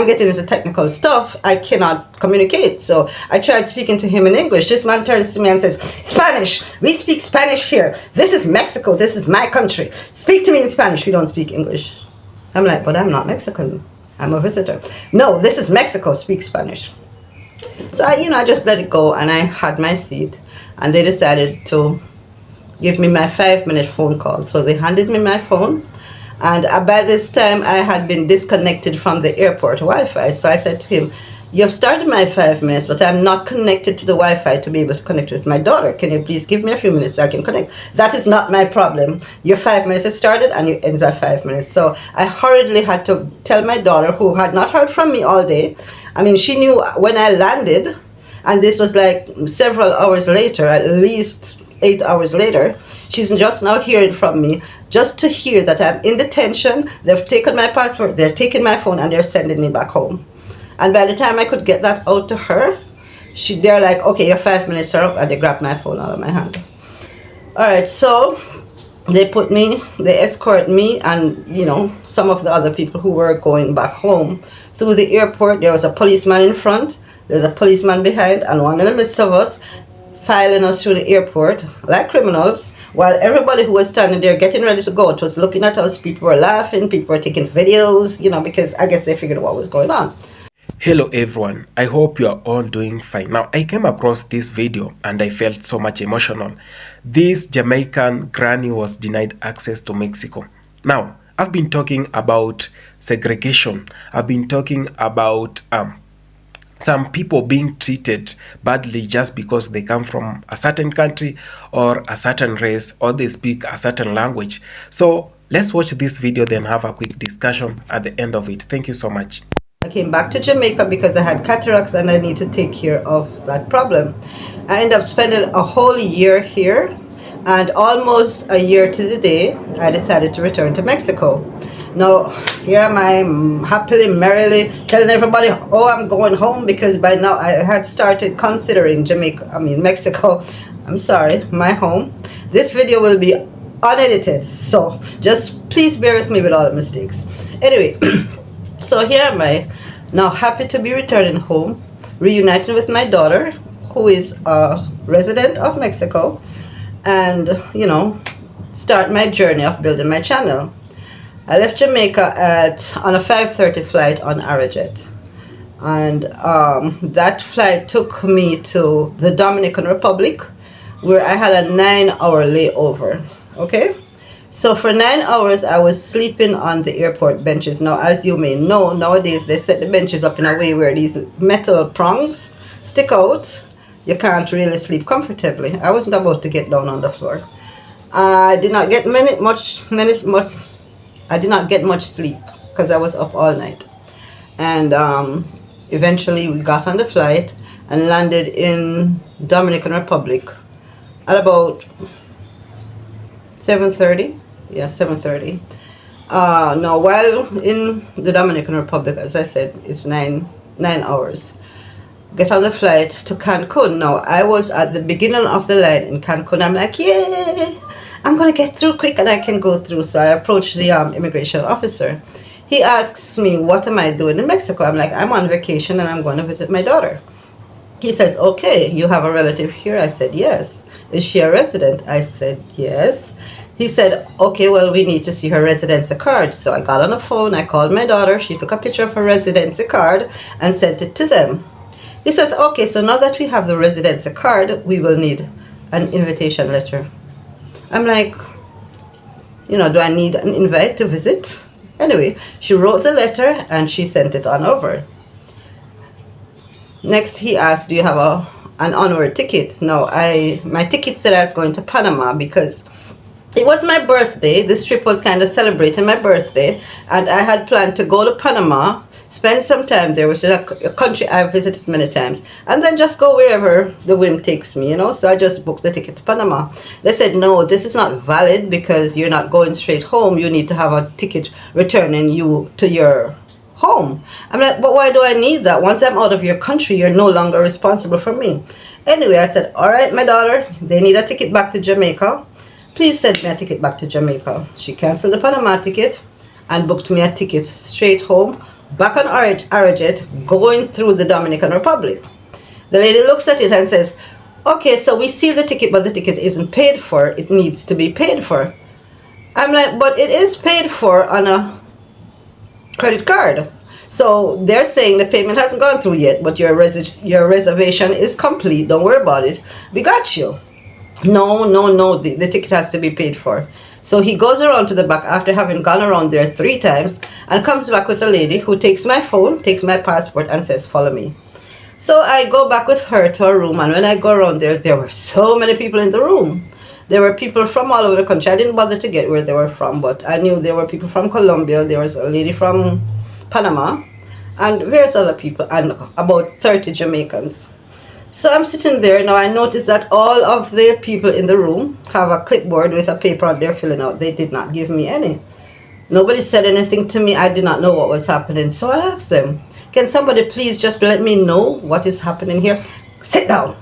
getting into technical stuff, I cannot communicate. So I tried speaking to him in English. This man turns to me and says, Spanish, we speak Spanish here. This is Mexico, this is my country. Speak to me in Spanish. We don't speak English. I'm like, but I'm not Mexican. I'm a visitor. No, this is Mexico, speak Spanish. So I just let it go, and I had my seat, and they decided to give me my 5-minute phone call. So they handed me my phone. And by this time, I had been disconnected from the airport Wi-Fi. So I said to him, you've started my 5 minutes, but I'm not connected to the Wi-Fi to be able to connect with my daughter. Can you please give me a few minutes so I can connect? That is not my problem. Your 5 minutes has started and you ends at 5 minutes. So I hurriedly had to tell my daughter, who had not heard from me all day. I mean, she knew when I landed, and this was like several hours later, at least 8 hours later. She's just now hearing from me, just to hear that I'm in detention. They've taken my passport, they're taking my phone, and they're sending me back home. And by the time I could get that out to her, they're like, okay, your 5 minutes are up, and they grabbed my phone out of my hand. All right, so they escort me and, some of the other people who were going back home through the airport. There was a policeman in front, there's a policeman behind, and one in the midst of us, filing us through the airport like criminals, while everybody who was standing there getting ready to go was looking at us. People were laughing, people were taking videos, because I guess they figured what was going on. Hello everyone, I hope you are all doing fine. Now, I came across this video and I felt so much emotional. This Jamaican granny was denied access to Mexico. Now, I've been talking about segregation. I've been talking about some people being treated badly just because they come from a certain country or a certain race, or they speak a certain language. So let's watch this video, then have a quick discussion at the end of it. Thank you so much. I came back to Jamaica because I had cataracts and I need to take care of that problem. I ended up spending a whole year here, and almost a year to the day I decided to return to Mexico. Now, here am I, happily, merrily telling everybody, oh, I'm going home, because by now I had started considering Mexico, I'm sorry, my home. This video will be unedited, so just please bear with me with all the mistakes. Anyway, so here am I, now happy to be returning home, reuniting with my daughter, who is a resident of Mexico, and, start my journey of building my channel. I left Jamaica on a 5:30 flight on Arajet, and that flight took me to the Dominican Republic, where I had a 9-hour layover. Okay, so for 9 hours I was sleeping on the airport benches. Now, as you may know, nowadays they set the benches up in a way where these metal prongs stick out. You can't really sleep comfortably. I wasn't about to get down on the floor. I did not get much sleep because I was up all night. And eventually we got on the flight and landed in Dominican Republic at about 7:30. Yeah, 7:30. Now, while in the Dominican Republic, as I said, it's nine hours. Get on the flight to Cancun. Now, I was at the beginning of the line in Cancun. I'm like, yay, I'm gonna get through quick and I can go through. So I approached the immigration officer. He asks me, what am I doing in Mexico? I'm like, I'm on vacation and I'm going to visit my daughter. He says, okay, you have a relative here? I said, yes. Is she a resident? I said, yes. He said, okay, well, we need to see her residency card. So I got on the phone, I called my daughter, she took a picture of her residency card and sent it to them. He says, okay, so now that we have the residency card, we will need an invitation letter. I'm like, do I need an invite to visit? Anyway, she wrote the letter and she sent it on over. Next, he asked, do you have an onward ticket? No, my ticket said I was going to Panama because it was my birthday. This trip was kind of celebrating my birthday, and I had planned to go to Panama, spend some time there, which is a country I've visited many times, and then just go wherever the whim takes me, So I just booked the ticket to Panama. They said, no, this is not valid because you're not going straight home. You need to have a ticket returning you to your home. I'm like, but why do I need that? Once I'm out of your country, you're no longer responsible for me. Anyway, I said, all right, my daughter, they need a ticket back to Jamaica. Please send me a ticket back to Jamaica. She canceled the Panama ticket and booked me a ticket straight home back on Arajet, going through the Dominican Republic. The lady looks at it and says, okay, so we see the ticket, but the ticket isn't paid for. It needs to be paid for. I'm like, but it is paid for on a credit card. So they're saying the payment hasn't gone through yet, but your reservation is complete. Don't worry about it. We got you. No, the ticket has to be paid for. So he goes around to the back after having gone around there 3 times and comes back with a lady who takes my phone, takes my passport and says, follow me. So I go back with her to her room, and when I go around there were so many people in the room. There were people from all over the country. I didn't bother to get where they were from, but I knew there were people from Colombia, there was a lady from Panama, and various other people, and about 30 Jamaicans. So I'm sitting there. Now I noticed that all of the people in the room have a clipboard with a paper and they're filling out. They did not give me any. Nobody said anything to me. I did not know what was happening. So I asked them, can somebody please just let me know what is happening here? Sit down.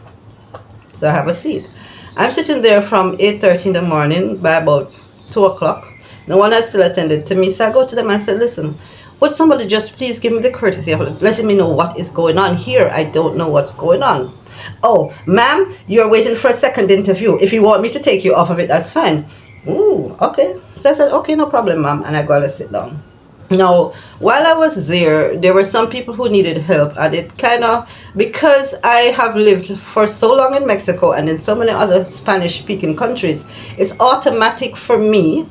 So I have a seat. I'm sitting there from 8:30 in the morning. By about 2 o'clock, no one has still attended to me. So I go to them and said, listen, would somebody just please give me the courtesy of letting me know what is going on here? I don't know what's going on. Oh, ma'am, you're waiting for a second interview. If you want me to take you off of it, that's fine. Ooh, okay. So I said, okay, no problem, ma'am. And I go to sit down. Now, while I was there were some people who needed help, and it kind of, because I have lived for so long in Mexico and in so many other Spanish-speaking countries, it's automatic for me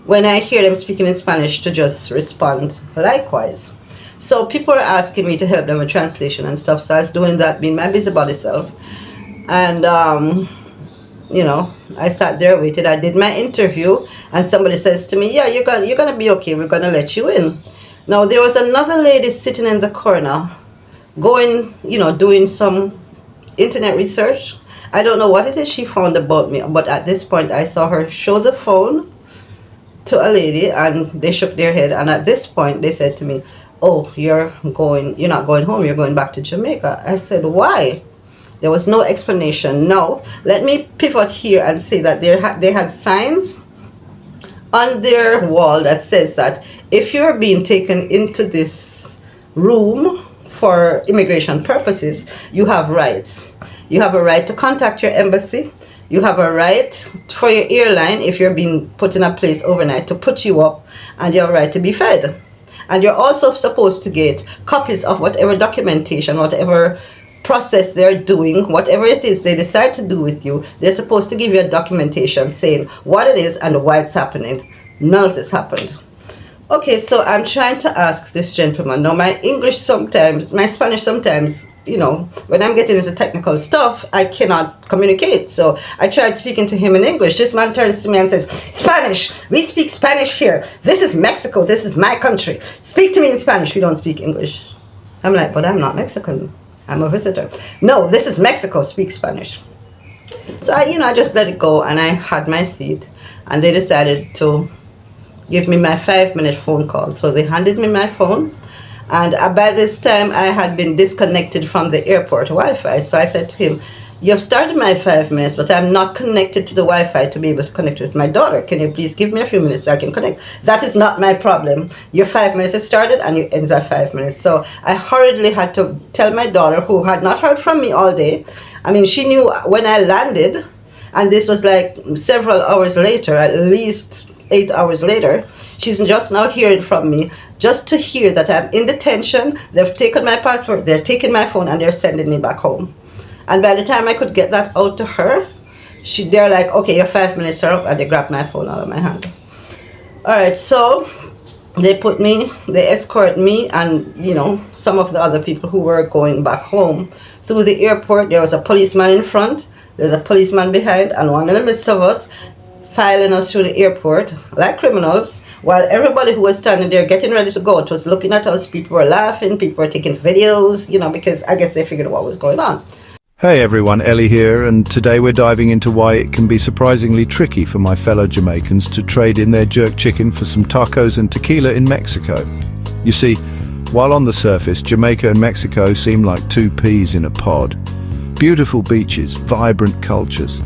when I hear them speaking in Spanish to just respond likewise. So people are asking me to help them with translation and stuff, so I was doing that, being my busybody self. And you know, I sat there, waited. I did my interview, and somebody says to me, yeah, you're gonna be okay, we're gonna let you in. Now there was another lady sitting in the corner going, you know, doing some internet research. I don't know what it is she found about me, but at this point I saw her show the phone to a lady, and they shook their head, and at this point they said to me, oh, you're not going home, you're going back to Jamaica. I said, why? There was no explanation. Now, let me pivot here and say that they had signs on their wall that says that if you're being taken into this room for immigration purposes, you have rights. You have a right to contact your embassy. You have a right for your airline, if you're being put in a place overnight, to put you up, and you have a right to be fed. And you're also supposed to get copies of whatever documentation, whatever process they're doing, whatever it is they decide to do with you. They're supposed to give you a documentation saying what it is and why it's happening. None of this happened. Okay, so I'm trying to ask this gentleman. Now my Spanish sometimes, you know, when I'm getting into technical stuff, I cannot communicate. So I tried speaking to him in English. This man turns to me and says, Spanish, we speak Spanish here. This is Mexico, this is my country. Speak to me in Spanish. We don't speak English. I'm like, but I'm not Mexican, I'm a visitor. No, this is Mexico, speak Spanish. So I just let it go, and I had my seat, and they decided to give me my 5-minute phone call. So they handed me my phone, and by this time I had been disconnected from the airport Wi-Fi. So I said to him, you've started my 5 minutes, but I'm not connected to the Wi-Fi to be able to connect with my daughter. Can you please give me a few minutes so I can connect? That is not my problem. Your 5 minutes has started and it ends at 5 minutes. So I hurriedly had to tell my daughter, who had not heard from me all day. I mean, she knew when I landed, and this was like several hours later, at least 8 hours later. She's just now hearing from me, just to hear that I'm in detention. They've taken my passport, they're taking my phone, and they're sending me back home. And by the time I could get that out to her, they're like, okay, your 5 minutes are up, and they grabbed my phone out of my hand. All right, so they escort me and, some of the other people who were going back home through the airport. There was a policeman in front, there's a policeman behind, and one in the midst of us, filing us through the airport like criminals, while everybody who was standing there getting ready to go was looking at us. People were laughing, people were taking videos, because I guess they figured what was going on. Hey everyone, Ellie here, and today we're diving into why it can be surprisingly tricky for my fellow Jamaicans to trade in their jerk chicken for some tacos and tequila in Mexico. You see, while on the surface, Jamaica and Mexico seem like two peas in a pod. Beautiful beaches, vibrant cultures.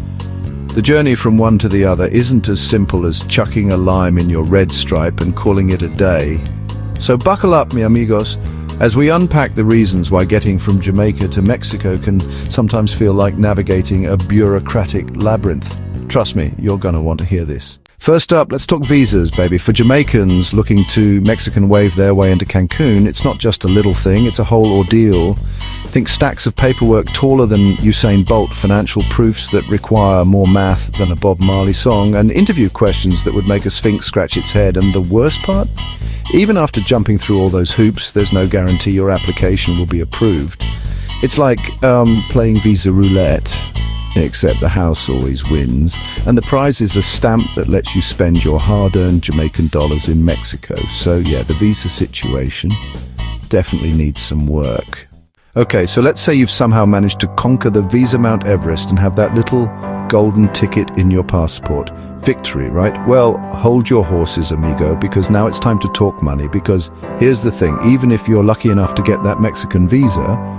The journey from one to the other isn't as simple as chucking a lime in your red stripe and calling it a day. So buckle up, mi amigos, as we unpack the reasons why getting from Jamaica to Mexico can sometimes feel like navigating a bureaucratic labyrinth. Trust me, you're gonna want to hear this. First up, let's talk visas, baby. For Jamaicans looking to Mexican wave their way into Cancun, it's not just a little thing, it's a whole ordeal. Think stacks of paperwork taller than Usain Bolt, financial proofs that require more math than a Bob Marley song, and interview questions that would make a sphinx scratch its head. And the worst part? Even after jumping through all those hoops, there's no guarantee your application will be approved. It's like playing visa roulette. Except the house always wins, and the prize is a stamp that lets you spend your hard-earned Jamaican dollars in Mexico. So yeah, the visa situation definitely needs some work. Okay, so let's say you've somehow managed to conquer the Visa Mount Everest and have that little golden ticket in your passport. Victory, right? Well, hold your horses, amigo, because now it's time to talk money. Because here's the thing, even if you're lucky enough to get that Mexican visa,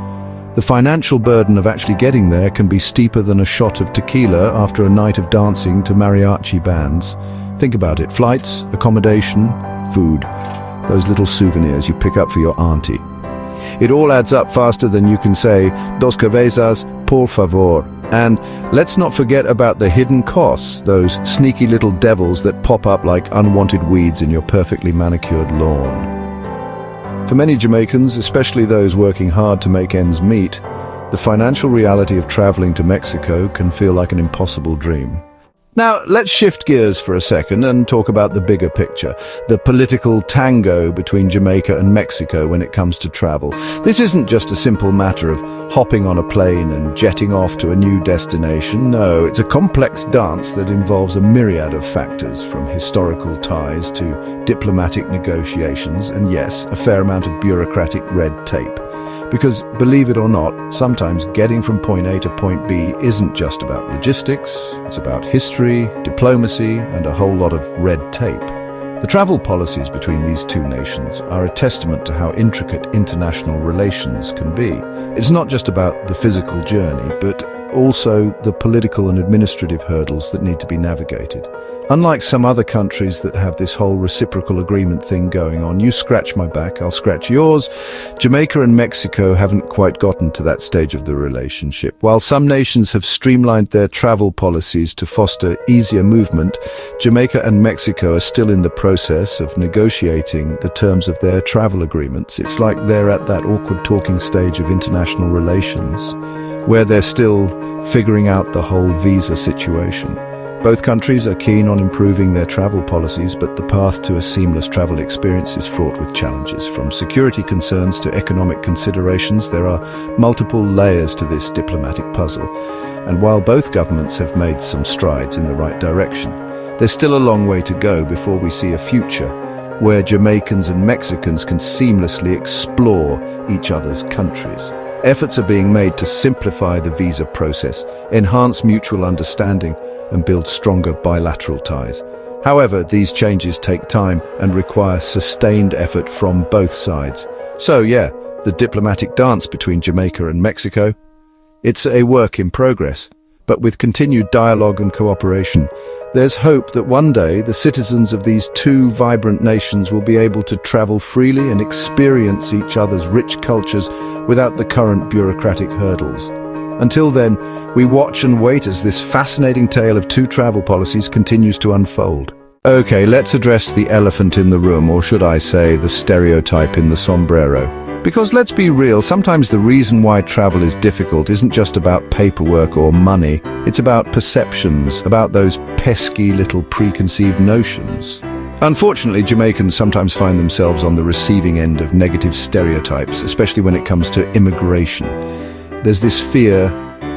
the financial burden of actually getting there can be steeper than a shot of tequila after a night of dancing to mariachi bands. Think about it. Flights, accommodation, food. Those little souvenirs you pick up for your auntie. It all adds up faster than you can say, dos cabezas, por favor. And let's not forget about the hidden costs, those sneaky little devils that pop up like unwanted weeds in your perfectly manicured lawn. For many Jamaicans, especially those working hard to make ends meet, the financial reality of traveling to Mexico can feel like an impossible dream. Now, let's shift gears for a second and talk about the bigger picture, the political tango between Jamaica and Mexico when it comes to travel. This isn't just a simple matter of hopping on a plane and jetting off to a new destination. No, it's a complex dance that involves a myriad of factors, from historical ties to diplomatic negotiations, and yes, a fair amount of bureaucratic red tape. Because, believe it or not, sometimes getting from point A to point B isn't just about logistics, it's about history, diplomacy, and a whole lot of red tape. The travel policies between these two nations are a testament to how intricate international relations can be. It's not just about the physical journey, but also the political and administrative hurdles that need to be navigated. Unlike some other countries that have this whole reciprocal agreement thing going on, you scratch my back, I'll scratch yours, Jamaica and Mexico haven't quite gotten to that stage of the relationship. While some nations have streamlined their travel policies to foster easier movement, Jamaica and Mexico are still in the process of negotiating the terms of their travel agreements. It's like they're at that awkward talking stage of international relations, where they're still figuring out the whole visa situation. Both countries are keen on improving their travel policies, but the path to a seamless travel experience is fraught with challenges. From security concerns to economic considerations, there are multiple layers to this diplomatic puzzle. And while both governments have made some strides in the right direction, there's still a long way to go before we see a future where Jamaicans and Mexicans can seamlessly explore each other's countries. Efforts are being made to simplify the visa process, enhance mutual understanding, and build stronger bilateral ties. However, these changes take time and require sustained effort from both sides. So yeah, the diplomatic dance between Jamaica and Mexico, it's a work in progress. But with continued dialogue and cooperation, there's hope that one day the citizens of these two vibrant nations will be able to travel freely and experience each other's rich cultures without the current bureaucratic hurdles. Until then, we watch and wait as this fascinating tale of two travel policies continues to unfold. Okay, let's address the elephant in the room, or should I say, the stereotype in the sombrero. Because let's be real, sometimes the reason why travel is difficult isn't just about paperwork or money, it's about perceptions, about those pesky little preconceived notions. Unfortunately, Jamaicans sometimes find themselves on the receiving end of negative stereotypes, especially when it comes to immigration. There's this fear,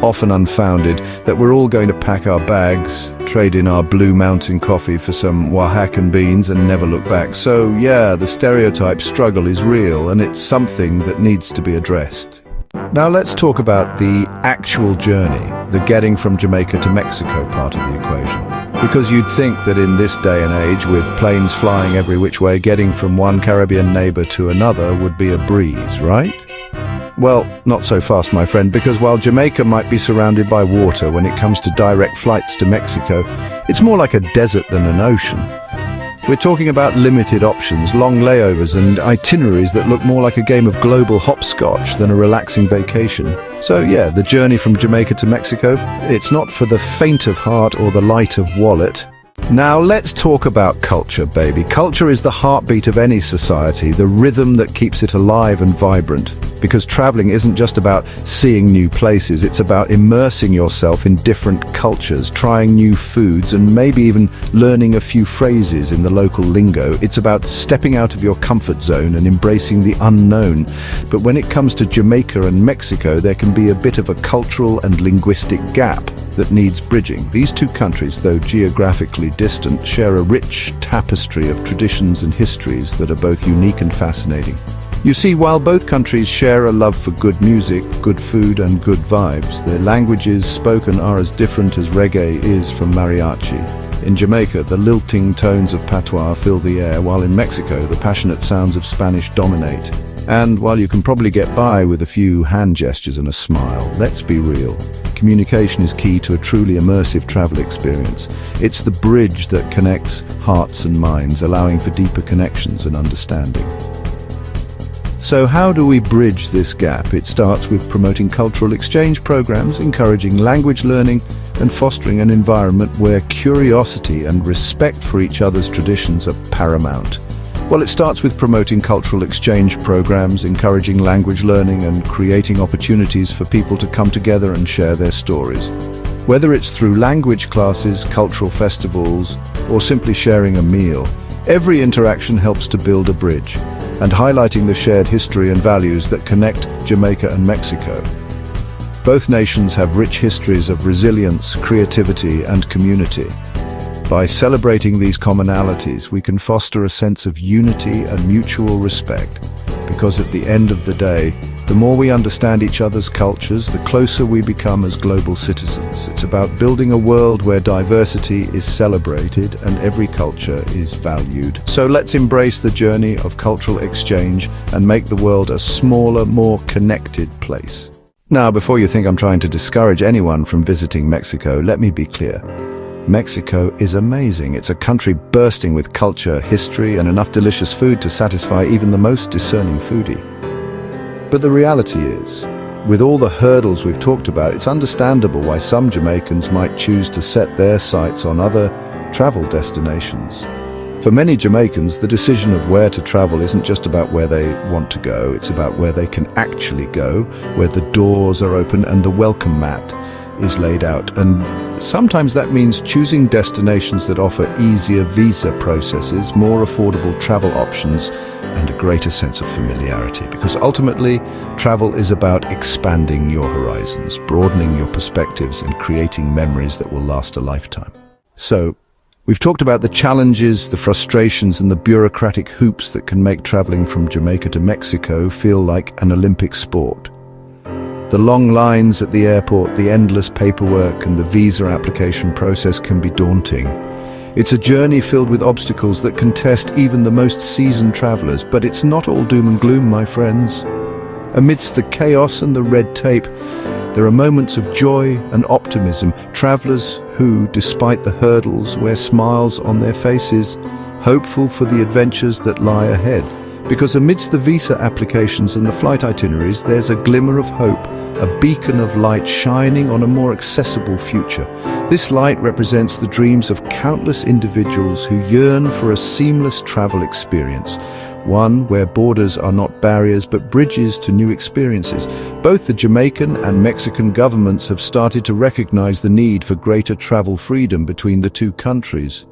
often unfounded, that we're all going to pack our bags, trade in our Blue Mountain coffee for some Oaxacan beans and never look back. So yeah, the stereotype struggle is real, and it's something that needs to be addressed. Now let's talk about the actual journey, the getting from Jamaica to Mexico part of the equation. Because you'd think that in this day and age, with planes flying every which way, getting from one Caribbean neighbor to another would be a breeze, right? Well, not so fast, my friend, because while Jamaica might be surrounded by water when it comes to direct flights to Mexico, it's more like a desert than an ocean. We're talking about limited options, long layovers and itineraries that look more like a game of global hopscotch than a relaxing vacation. So yeah, the journey from Jamaica to Mexico, it's not for the faint of heart or the light of wallet. Now let's talk about culture, baby. Culture is the heartbeat of any society, the rhythm that keeps it alive and vibrant. Because traveling isn't just about seeing new places, it's about immersing yourself in different cultures, trying new foods, and maybe even learning a few phrases in the local lingo. It's about stepping out of your comfort zone and embracing the unknown. But when it comes to Jamaica and Mexico, there can be a bit of a cultural and linguistic gap that needs bridging. These two countries, though geographically distant, share a rich tapestry of traditions and histories that are both unique and fascinating. You see, while both countries share a love for good music, good food and good vibes, their languages spoken are as different as reggae is from mariachi. In Jamaica, the lilting tones of patois fill the air, while in Mexico, the passionate sounds of Spanish dominate. And while you can probably get by with a few hand gestures and a smile, let's be real. Communication is key to a truly immersive travel experience. It's the bridge that connects hearts and minds, allowing for deeper connections and understanding. So how do we bridge this gap? It starts with promoting cultural exchange programs, encouraging language learning, and fostering an environment where curiosity and respect for each other's traditions are paramount. Well, it starts with promoting cultural exchange programs, encouraging language learning, and creating opportunities for people to come together and share their stories. Whether it's through language classes, cultural festivals, or simply sharing a meal, every interaction helps to build a bridge and highlighting the shared history and values that connect Jamaica and Mexico. Both nations have rich histories of resilience, creativity, and community. By celebrating these commonalities, we can foster a sense of unity and mutual respect, because at the end of the day, the more we understand each other's cultures, the closer we become as global citizens. It's about building a world where diversity is celebrated and every culture is valued. So let's embrace the journey of cultural exchange and make the world a smaller, more connected place. Now, before you think I'm trying to discourage anyone from visiting Mexico, let me be clear. Mexico is amazing. It's a country bursting with culture, history, and enough delicious food to satisfy even the most discerning foodie. But the reality is, with all the hurdles we've talked about, it's understandable why some Jamaicans might choose to set their sights on other travel destinations. For many Jamaicans, the decision of where to travel isn't just about where they want to go, it's about where they can actually go, where the doors are open and the welcome mat is laid out. And sometimes that means choosing destinations that offer easier visa processes, more affordable travel options, and a greater sense of familiarity. Because ultimately, travel is about expanding your horizons, broadening your perspectives, and creating memories that will last a lifetime. So, we've talked about the challenges, the frustrations, and the bureaucratic hoops that can make traveling from Jamaica to Mexico feel like an Olympic sport. The long lines at the airport, the endless paperwork, and the visa application process can be daunting. It's a journey filled with obstacles that can test even the most seasoned travelers, but it's not all doom and gloom, my friends. Amidst the chaos and the red tape, there are moments of joy and optimism, travelers who, despite the hurdles, wear smiles on their faces, hopeful for the adventures that lie ahead. Because amidst the visa applications and the flight itineraries, there's a glimmer of hope, a beacon of light shining on a more accessible future. This light represents the dreams of countless individuals who yearn for a seamless travel experience, one where borders are not barriers but bridges to new experiences. Both the Jamaican and Mexican governments have started to recognize the need for greater travel freedom between the two countries.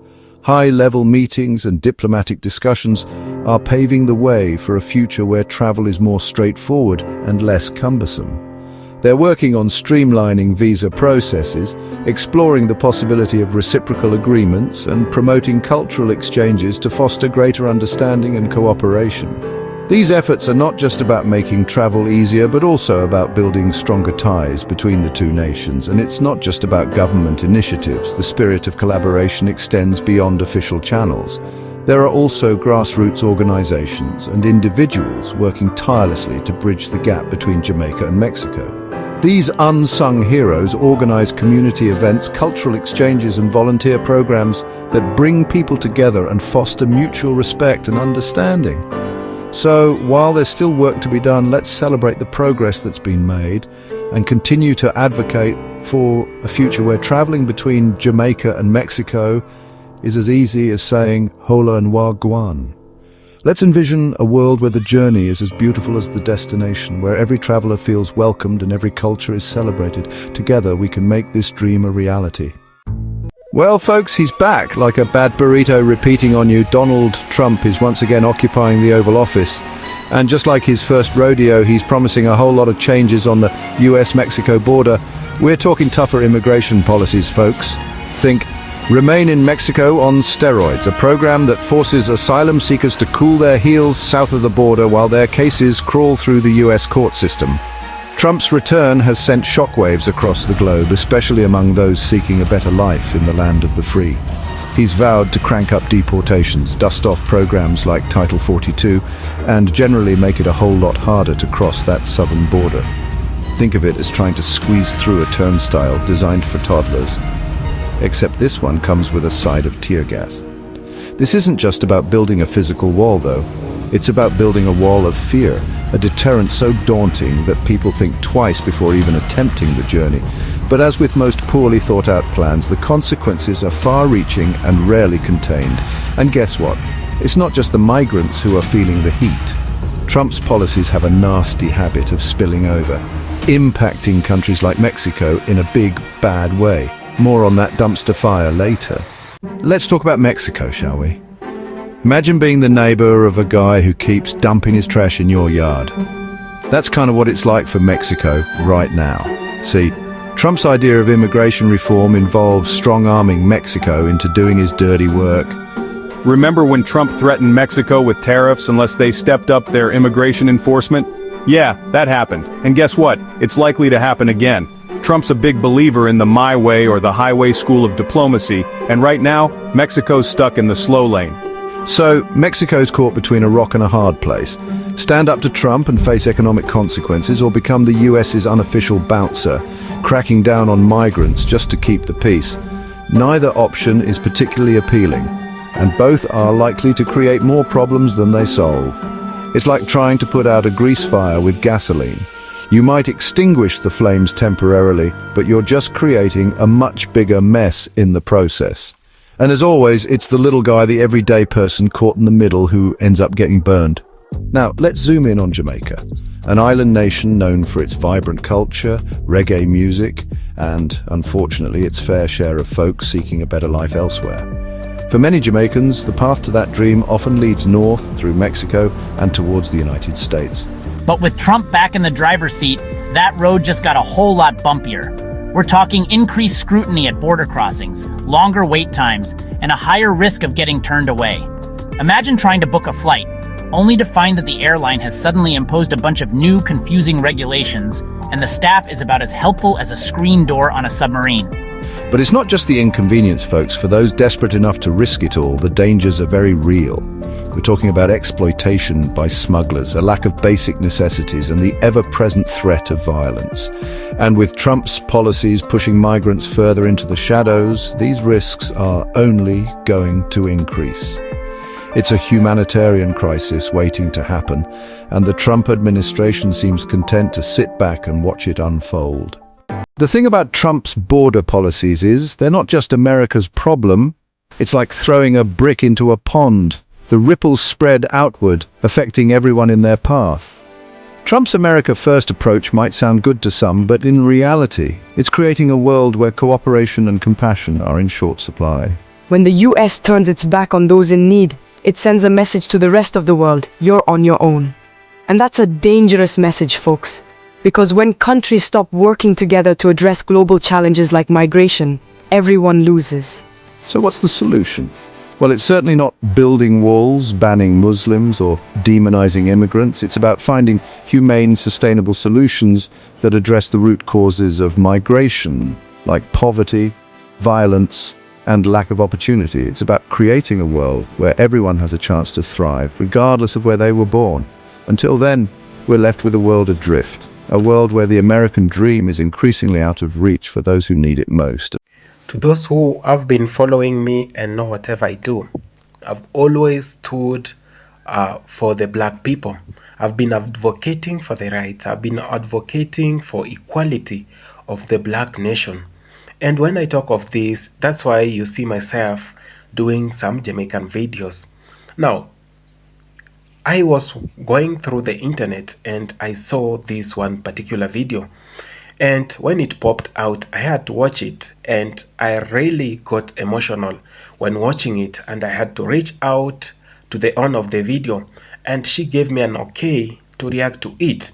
High-level meetings and diplomatic discussions are paving the way for a future where travel is more straightforward and less cumbersome. They're working on streamlining visa processes, exploring the possibility of reciprocal agreements, and promoting cultural exchanges to foster greater understanding and cooperation. These efforts are not just about making travel easier, but also about building stronger ties between the two nations. And it's not just about government initiatives. The spirit of collaboration extends beyond official channels. There are also grassroots organizations and individuals working tirelessly to bridge the gap between Jamaica and Mexico. These unsung heroes organize community events, cultural exchanges, and volunteer programs that bring people together and foster mutual respect and understanding. So, while there's still work to be done, let's celebrate the progress that's been made and continue to advocate for a future where traveling between Jamaica and Mexico is as easy as saying Hola and Wagwan. Let's envision a world where the journey is as beautiful as the destination, where every traveler feels welcomed and every culture is celebrated. Together we can make this dream a reality. Well, folks, he's back. Like a bad burrito repeating on you, Donald Trump is once again occupying the Oval Office. And just like his first rodeo, he's promising a whole lot of changes on the US-Mexico border. We're talking tougher immigration policies, folks. Think Remain in Mexico on Steroids, a program that forces asylum seekers to cool their heels south of the border while their cases crawl through the US court system. Trump's return has sent shockwaves across the globe, especially among those seeking a better life in the land of the free. He's vowed to crank up deportations, dust off programs like Title 42, and generally make it a whole lot harder to cross that southern border. Think of it as trying to squeeze through a turnstile designed for toddlers. Except this one comes with a side of tear gas. This isn't just about building a physical wall, though. It's about building a wall of fear, a deterrent so daunting that people think twice before even attempting the journey. But as with most poorly thought out plans, the consequences are far-reaching and rarely contained. And guess what? It's not just the migrants who are feeling the heat. Trump's policies have a nasty habit of spilling over, impacting countries like Mexico in a big, bad way. More on that dumpster fire later. Let's talk about Mexico, shall we? Imagine being the neighbor of a guy who keeps dumping his trash in your yard. That's kind of what it's like for Mexico right now. See, Trump's idea of immigration reform involves strong-arming Mexico into doing his dirty work. Remember when Trump threatened Mexico with tariffs unless they stepped up their immigration enforcement? Yeah, that happened. And guess what? It's likely to happen again. Trump's a big believer in the my way or the highway school of diplomacy, and right now, Mexico's stuck in the slow lane. So, Mexico's caught between a rock and a hard place. Stand up to Trump and face economic consequences, or become the US's unofficial bouncer, cracking down on migrants just to keep the peace. Neither option is particularly appealing, and both are likely to create more problems than they solve. It's like trying to put out a grease fire with gasoline. You might extinguish the flames temporarily, but you're just creating a much bigger mess in the process. And as always, it's the little guy, the everyday person caught in the middle who ends up getting burned. Now, let's zoom in on Jamaica, an island nation known for its vibrant culture, reggae music, and, unfortunately, its fair share of folks seeking a better life elsewhere. For many Jamaicans, the path to that dream often leads north through Mexico and towards the United States. But with Trump back in the driver's seat, that road just got a whole lot bumpier. We're talking increased scrutiny at border crossings, longer wait times, and a higher risk of getting turned away. Imagine trying to book a flight, only to find that the airline has suddenly imposed a bunch of new, confusing regulations, and the staff is about as helpful as a screen door on a submarine. But it's not just the inconvenience, folks. For those desperate enough to risk it all, the dangers are very real. We're talking about exploitation by smugglers, a lack of basic necessities, and the ever-present threat of violence. And with Trump's policies pushing migrants further into the shadows, these risks are only going to increase. It's a humanitarian crisis waiting to happen, and the Trump administration seems content to sit back and watch it unfold. The thing about Trump's border policies is they're not just America's problem. It's like throwing a brick into a pond. The ripples spread outward, affecting everyone in their path. Trump's America First approach might sound good to some, but in reality, it's creating a world where cooperation and compassion are in short supply. When the US turns its back on those in need, it sends a message to the rest of the world: you're on your own. And that's a dangerous message, folks. Because when countries stop working together to address global challenges like migration, everyone loses. So what's the solution? Well, it's certainly not building walls, banning Muslims, or demonizing immigrants. It's about finding humane, sustainable solutions that address the root causes of migration, like poverty, violence, and lack of opportunity. It's about creating a world where everyone has a chance to thrive, regardless of where they were born. Until then, we're left with a world adrift. A world where the American dream is increasingly out of reach for those who need it most. To those who have been following me and know whatever I do, I've always stood for the black people. I've been advocating for the rights. I've been advocating for equality of the black nation. And when I talk of this, that's why you see myself doing some Jamaican videos. Now, I was going through the internet and I saw this one particular video. And when it popped out, I had to watch it, and I really got emotional when watching it, and I had to reach out to the owner of the video, and she gave me an okay to react to it.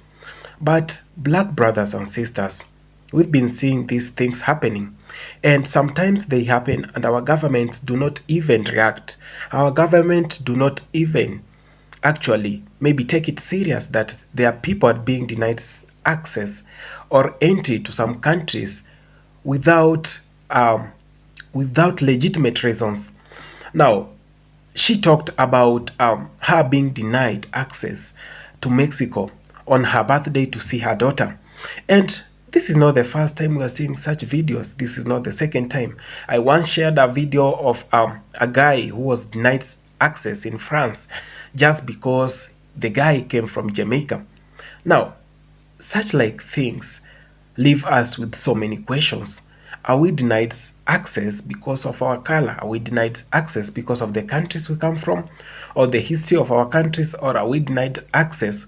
But black brothers and sisters, we've been seeing these things happening, and sometimes they happen and our governments do not even react. Our government do not even actually maybe take it serious that there are people being denied access or entry to some countries without without legitimate reasons. Now, she talked about her being denied access to Mexico on her birthday to see her daughter. And this is not the first time we are seeing such videos. This is not the second time. I once shared a video of a guy who was denied access in France just because the guy came from Jamaica. Now, such like things leave us with so many questions. Are we denied access because of our color? Are we denied access because of the countries we come from or the history of our countries? Or are we denied access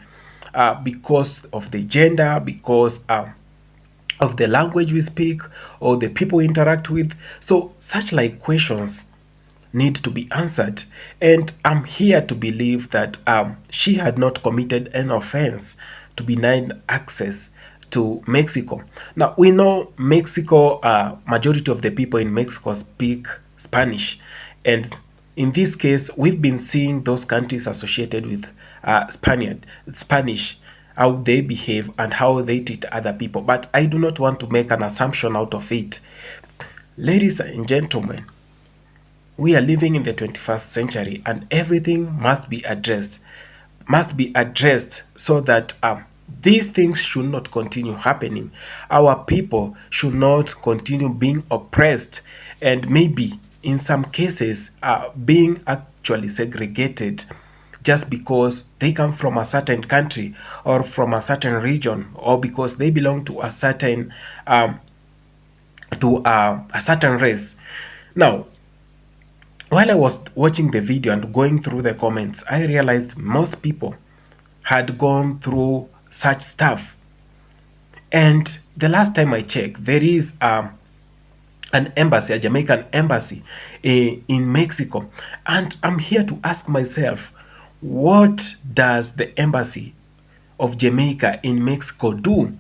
because of the gender, because of the language we speak or the people we interact with? So such like questions need to be answered, and I'm here to believe that she had not committed an offense to be denied access to Mexico. Now we know Mexico, majority of the people in Mexico speak Spanish, and in this case we've been seeing those countries associated with Spanish, how they behave and how they treat other people. But I do not want to make an assumption out of it. Ladies and gentlemen, we are living in the 21st century and everything must be addressed. So that these things should not continue happening. Our people should not continue being oppressed and maybe in some cases being actually segregated just because they come from a certain country or from a certain region, or because they belong to a certain race. Now, while I was watching the video and going through the comments, I realized most people had gone through such stuff. And the last time I checked, there is an embassy, a Jamaican embassy in Mexico. And I'm here to ask myself, what does the embassy of Jamaica in Mexico do?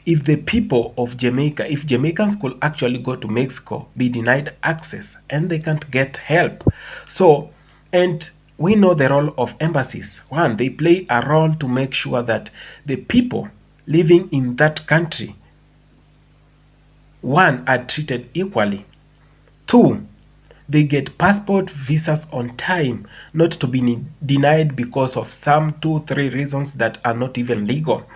If the people of Jamaica, if Jamaicans could actually go to Mexico, be denied access and they can't get help. So, and we know the role of embassies. One, they play a role to make sure that the people living in that country, one, are treated equally. Two, they get passport visas on time, not to be denied because of some 2-3 reasons that are not even legal,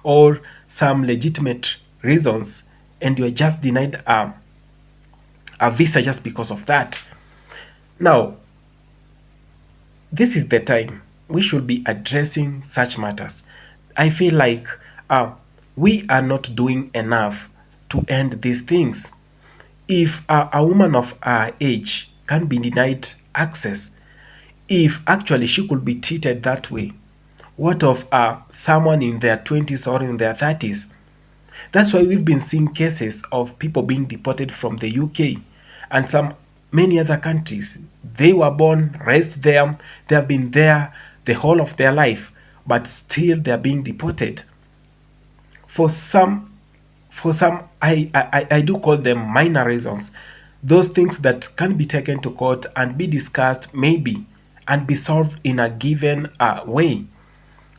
or some legitimate reasons, and you're just denied a visa just because of that. Now, this is the time we should be addressing such matters. I feel like we are not doing enough to end these things. If a woman of our age can be denied access, if actually she could be treated that way, what of someone in their 20s or in their 30s? That's why we've been seeing cases of people being deported from the UK and many other countries. They were born, raised there, they have been there the whole of their life, but still they're being deported. For some, I do call them minor reasons. Those things that can be taken to court and be discussed maybe and be solved in a given way.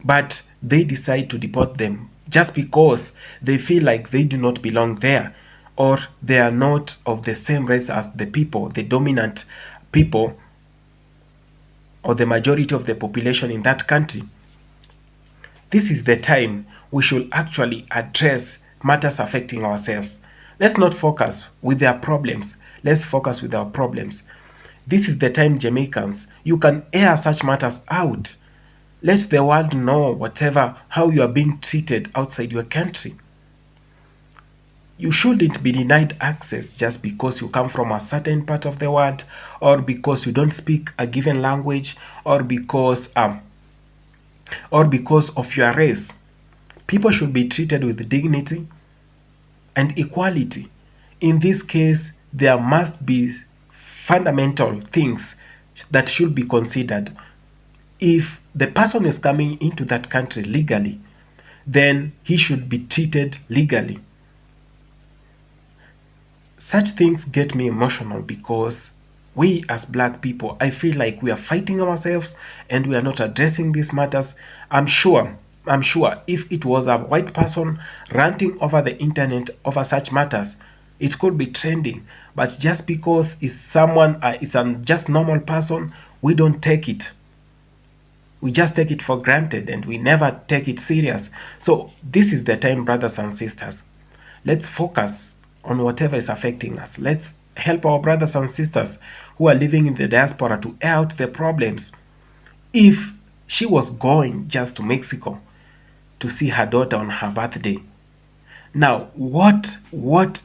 But they decide to deport them just because they feel like they do not belong there, or they are not of the same race as the people, the dominant people, or the majority of the population in that country. This is the time we should actually address matters affecting ourselves. Let's not focus with their problems. Let's focus with our problems. This is the time, Jamaicans, you can air such matters out. Let the world know how you are being treated outside your country. You shouldn't be denied access just because you come from a certain part of the world, or because you don't speak a given language, or because of your race. People should be treated with dignity and equality. In this case, there must be fundamental things that should be considered. If the person is coming into that country legally, then he should be treated legally. Such things get me emotional because we as black people, I feel like we are fighting ourselves and we are not addressing these matters. I'm sure if it was a white person ranting over the internet over such matters, it could be trending. But just because it's a just normal person, we don't take it. We just take it for granted and we never take it serious. So this is the time, brothers and sisters. Let's focus on whatever is affecting us. Let's help our brothers and sisters who are living in the diaspora to air out their problems. If she was going just to Mexico to see her daughter on her birthday, now what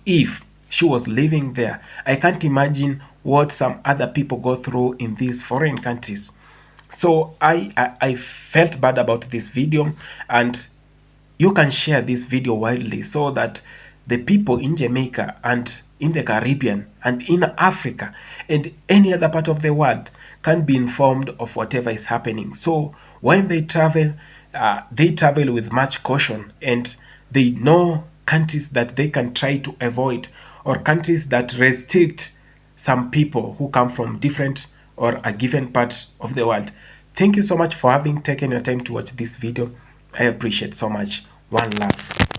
if she was living there? I can't imagine what some other people go through in these foreign countries. So I felt bad about this video, and you can share this video widely so that the people in Jamaica and in the Caribbean and in Africa and any other part of the world can be informed of whatever is happening. So when they travel with much caution, and they know countries that they can try to avoid, or countries that restrict some people who come from different or a given part of the world. Thank you so much for having taken your time to watch this video. I appreciate so much. One love.